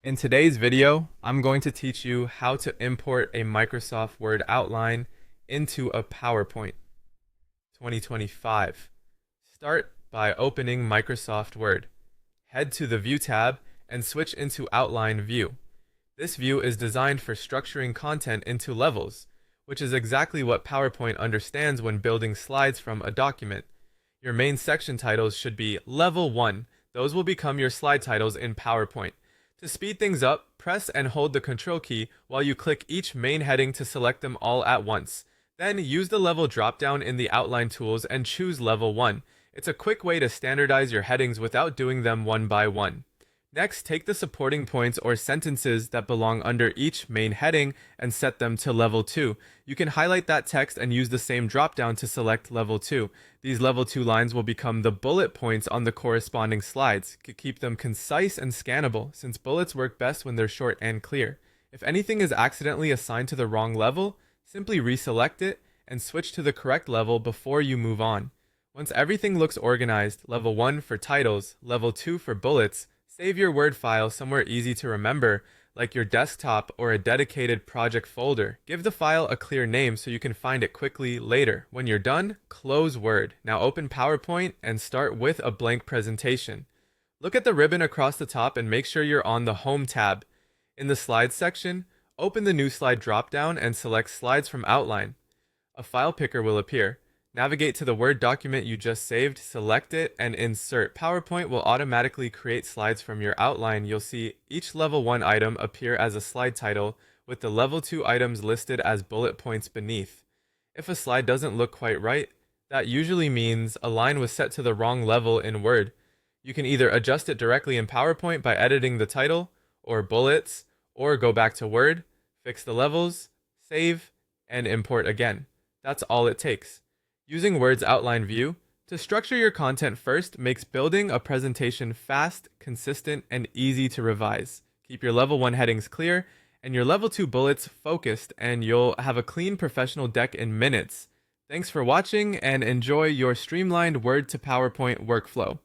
In today's video, I'm going to teach you how to import a Microsoft Word outline into a PowerPoint 2025. Start by opening Microsoft Word. Head to the View tab and switch into Outline View. This view is designed for structuring content into levels, which is exactly what PowerPoint understands when building slides from a document. Your main section titles should be Level 1. Those will become your slide titles in PowerPoint. To speed things up, press and hold the Control key while you click each main heading to select them all at once. Then use the level dropdown in the outline tools and choose Level 1. It's a quick way to standardize your headings without doing them one by one. Next, take the supporting points or sentences that belong under each main heading and set them to Level 2. You can highlight that text and use the same dropdown to select Level 2. These Level 2 lines will become the bullet points on the corresponding slides. Keep them concise and scannable, since bullets work best when they're short and clear. If anything is accidentally assigned to the wrong level, simply reselect it and switch to the correct level before you move on. Once everything looks organized, Level 1 for titles, Level 2 for bullets, save your Word file somewhere easy to remember, like your desktop or a dedicated project folder. Give the file a clear name so you can find it quickly later. When you're done, close Word. Now open PowerPoint and start with a blank presentation. Look at the ribbon across the top and make sure you're on the Home tab. In the Slides section, open the New Slide dropdown and select Slides from Outline. A file picker will appear. Navigate to the Word document you just saved, select it, and insert. PowerPoint will automatically create slides from your outline. You'll see each Level 1 item appear as a slide title, with the Level 2 items listed as bullet points beneath. If a slide doesn't look quite right, that usually means a line was set to the wrong level in Word. You can either adjust it directly in PowerPoint by editing the title, or bullets, or go back to Word, fix the levels, save, and import again. That's all it takes. Using Word's outline view to structure your content first makes building a presentation fast, consistent, and easy to revise. Keep your Level 1 headings clear and your Level 2 bullets focused, and you'll have a clean professional deck in minutes. Thanks for watching and enjoy your streamlined Word to PowerPoint workflow.